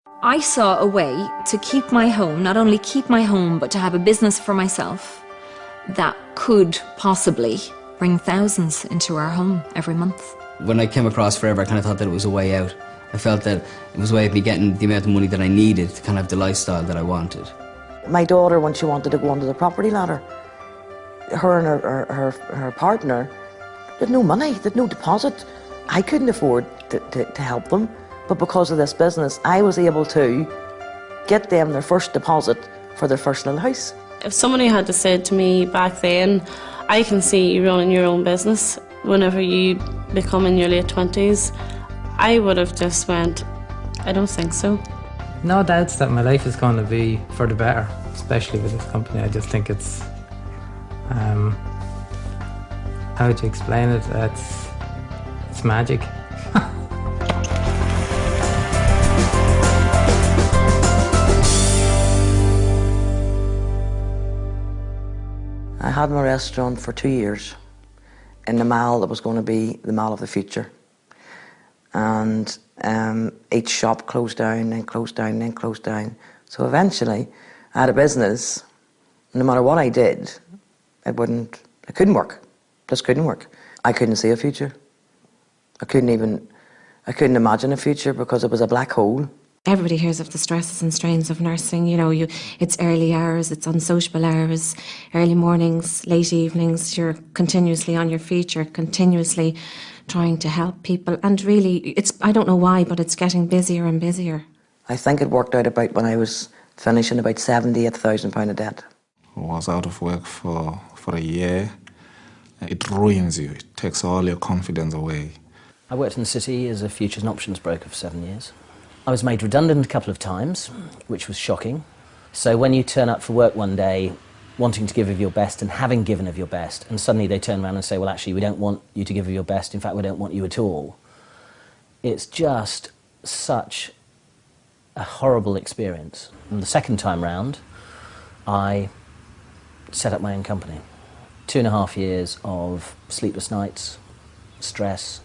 I saw a way to keep my home, not only keep my home, but to have a business for myself that could possibly bring thousands into our home every month. When I came across Forever, I kind of thought that it was a way out. I felt that it was a way of me getting the amount of money that I needed to kind of have the lifestyle that I wanted. My daughter, when she wanted to go onto the property ladder, her and her partner, they had no money, they had no deposit. I couldn't afford to help them, but because of this business, I was able to get them their first deposit for their first little house. If somebody had said to me back then, I can see you running your own business whenever you become in your late 20s, I would have just went, I don't think so. No doubts that my life is going to be for the better, especially with this company. I just think it's, how would you explain it? It's magic. I had my restaurant for 2 years in the mall that was going to be the mall of the future. And each shop closed down, then closed down, then closed down. So eventually, I had a business. No matter what I did, it couldn't work. Just couldn't work. I couldn't see a future. I couldn't imagine a future because it was a black hole. Everybody hears of the stresses and strains of nursing. You know, it's early hours, it's unsociable hours, early mornings, late evenings. You're continuously on your feet. You're continuously trying to help people. And really, I don't know why, but it's getting busier and busier. I think it worked out about when I was finishing about £78,000 of debt. I was out of work for a year. It ruins you. It takes all your confidence away. I worked in the city as a futures and options broker for 7 years. I was made redundant a couple of times, which was shocking. So when you turn up for work one day, wanting to give of your best and having given of your best, and suddenly they turn around and say, well, actually, we don't want you to give of your best. In fact, we don't want you at all. It's just such a horrible experience. And the second time round, I set up my own company. 2.5 years of sleepless nights, stress,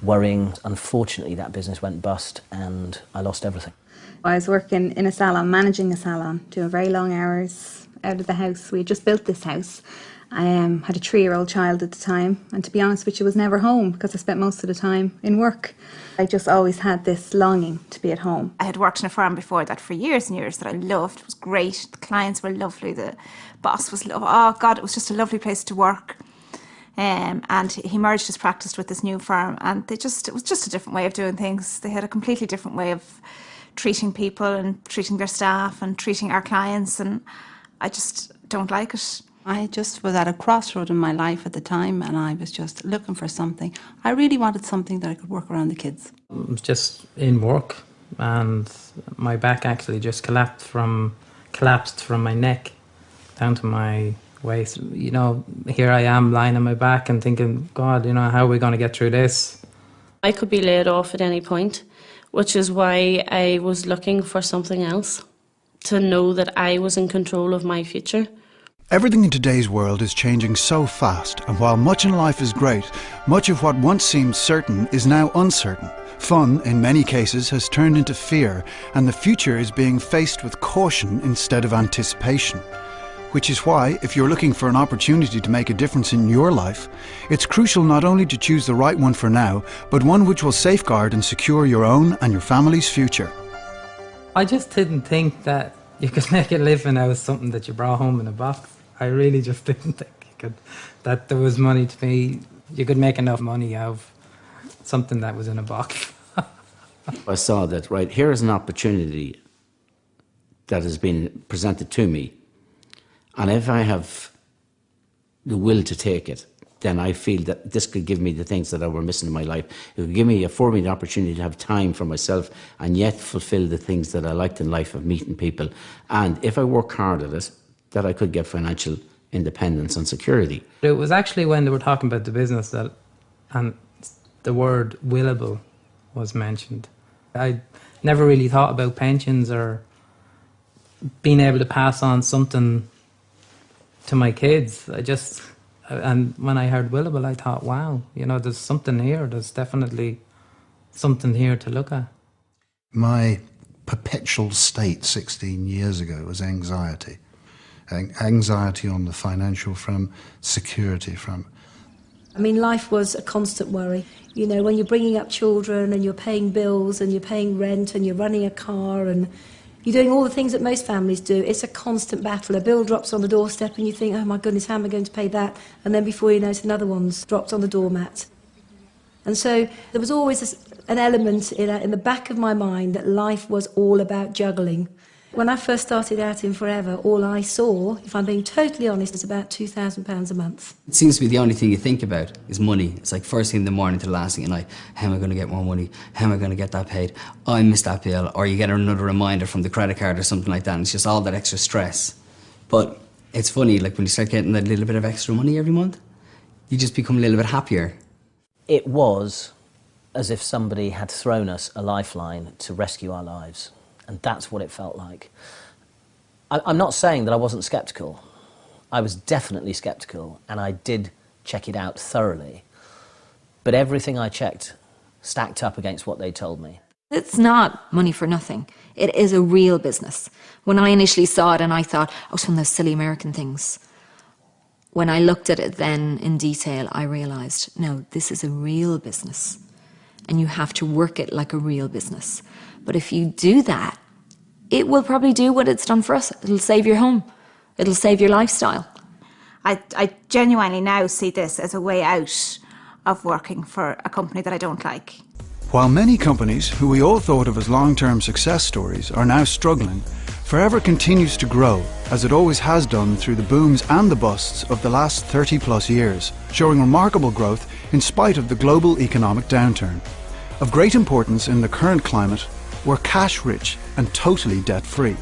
worrying. Unfortunately, that business went bust and I lost everything. I was working in a salon, managing a salon, doing very long hours out of the house. We had just built this house. I had a 3-year-old child at the time, and to be honest with you, was never home because I spent most of the time in work. I just always had this longing to be at home. I had worked in a firm before that for years and years that I loved. It was great. The clients were lovely. The boss was lovely. Oh God, it was just a lovely place to work. And he merged his practice with this new firm, and it was just a different way of doing things. They had a completely different way of treating people and treating their staff and treating our clients, and I just don't like it. I just was at a crossroad in my life at the time, and I was just looking for something. I really wanted something that I could work around the kids. I was just in work and my back actually just collapsed from my neck down to my waist. You know, here I am lying on my back and thinking, God, you know, how are we going to get through this? I could be laid off at any point, which is why I was looking for something else, to know that I was in control of my future. Everything in today's world is changing so fast, and while much in life is great, much of what once seemed certain is now uncertain. Fun, in many cases, has turned into fear, and the future is being faced with caution instead of anticipation. Which is why, if you're looking for an opportunity to make a difference in your life, it's crucial not only to choose the right one for now, but one which will safeguard and secure your own and your family's future. I just didn't think that you could make a living out of something that you brought home in a box. I really just didn't think that there was money to be, you could make enough money out of something that was in a box. I saw that, right, here is an opportunity that has been presented to me, and if I have the will to take it, then I feel that this could give me the things that I were missing in my life. It would afford me the opportunity to have time for myself and yet fulfill the things that I liked in life of meeting people. And if I work hard at it, that I could get financial independence and security. It was actually when they were talking about the business and the word willable was mentioned. I never really thought about pensions or being able to pass on something to my kids. And when I heard willable, I thought, wow, you know, there's something here. There's definitely something here to look at. My perpetual state 16 years ago was anxiety. Anxiety on the financial front, security front. I mean, life was a constant worry. You know, when you're bringing up children and you're paying bills and you're paying rent and you're running a car and you're doing all the things that most families do, it's a constant battle. A bill drops on the doorstep and you think, oh my goodness, how am I going to pay that? And then before you know it, another one's dropped on the doormat. And so there was always an element in the back of my mind that life was all about juggling. When I first started out in Forever, all I saw, if I'm being totally honest, is about £2,000 a month. It seems to be the only thing you think about is money. It's like first thing in the morning to the last thing at night. How am I going to get more money? How am I going to get that paid? Oh, I missed that bill. Or you get another reminder from the credit card or something like that, and it's just all that extra stress. But it's funny, like when you start getting that little bit of extra money every month, you just become a little bit happier. It was as if somebody had thrown us a lifeline to rescue our lives. And that's what it felt like. I'm not saying that I wasn't sceptical. I was definitely sceptical, and I did check it out thoroughly. But everything I checked stacked up against what they told me. It's not money for nothing. It is a real business. When I initially saw it and I thought, oh, it's one of those silly American things. When I looked at it then in detail, I realised, no, this is a real business. And you have to work it like a real business. But if you do that, it will probably do what it's done for us. It'll save your home. It'll save your lifestyle. I genuinely now see this as a way out of working for a company that I don't like. While many companies who we all thought of as long-term success stories are now struggling, Forever continues to grow, as it always has done through the booms and the busts of the last 30+ years, showing remarkable growth in spite of the global economic downturn. Of great importance in the current climate, we're cash-rich and totally debt-free,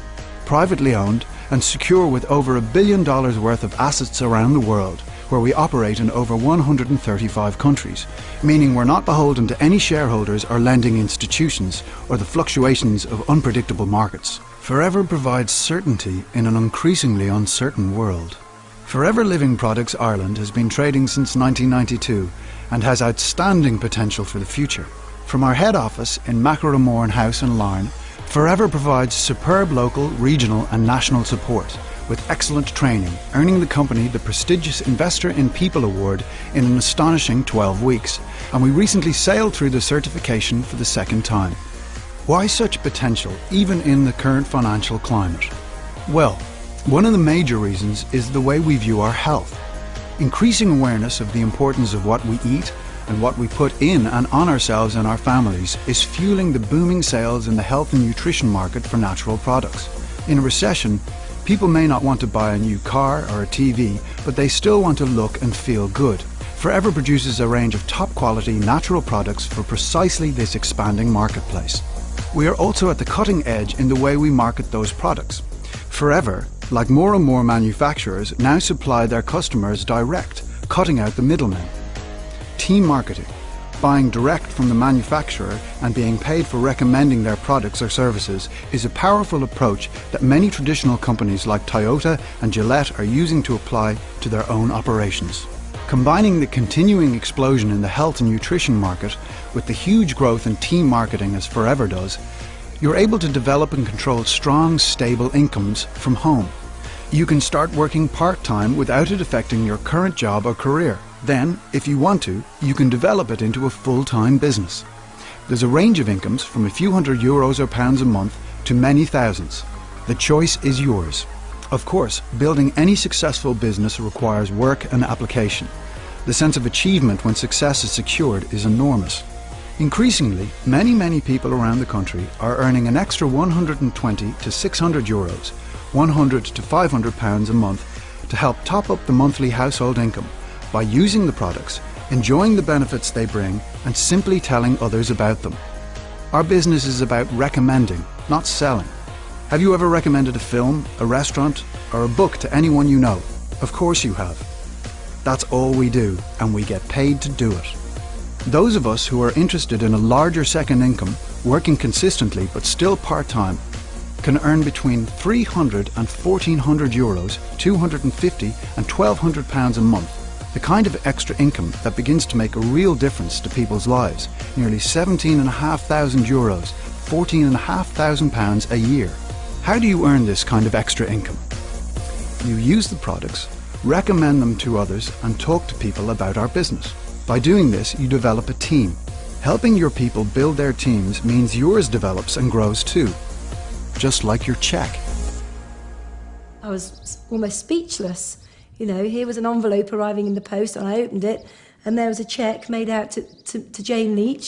privately owned and secure with over $1 billion worth of assets around the world, where we operate in over 135 countries, meaning we're not beholden to any shareholders or lending institutions or the fluctuations of unpredictable markets. Forever provides certainty in an increasingly uncertain world. Forever Living Products Ireland has been trading since 1992 and has outstanding potential for the future. From our head office in Macroramorn House in Larne, Forever provides superb local, regional and national support with excellent training, earning the company the prestigious Investor in People Award in an astonishing 12 weeks, and we recently sailed through the certification for the second time. Why such potential, even in the current financial climate? Well, one of the major reasons is the way we view our health. Increasing awareness of the importance of what we eat and what we put in and on ourselves and our families is fueling the booming sales in the health and nutrition market for natural products. In a recession, people may not want to buy a new car or a TV, but they still want to look and feel good. Forever produces a range of top quality natural products for precisely this expanding marketplace. We are also at the cutting edge in the way we market those products. Forever, like more and more manufacturers, now supply their customers direct, cutting out the middlemen. Team marketing, buying direct from the manufacturer and being paid for recommending their products or services, is a powerful approach that many traditional companies like Toyota and Gillette are using to apply to their own operations. Combining the continuing explosion in the health and nutrition market with the huge growth in team marketing as Forever does, you're able to develop and control strong, stable incomes from home. You can start working part-time without it affecting your current job or career. Then, if you want to, you can develop it into a full-time business. There's a range of incomes from a few €100 or pounds a month to many thousands. The choice is yours. Of course, building any successful business requires work and application. The sense of achievement when success is secured is enormous. Increasingly, many people around the country are earning an extra €120 to €600, £100 to £500 a month to help top up the monthly household income by using the products, enjoying the benefits they bring, and simply telling others about them. Our business is about recommending, not selling. Have you ever recommended a film, a restaurant, or a book to anyone you know? Of course you have. That's all we do, and we get paid to do it. Those of us who are interested in a larger second income, working consistently but still part-time, can earn between €300 and €1,400, £250 and £1,200 a month, the kind of extra income that begins to make a real difference to people's lives, nearly €17,500, £14,500 a year. How do you earn this kind of extra income? You use the products, recommend them to others, and talk to people about our business. By doing this, you develop a team. Helping your people build their teams means yours develops and grows too, just like your check. I was almost speechless. You know, here was an envelope arriving in the post, and I opened it, and there was a cheque made out to Jane Leach.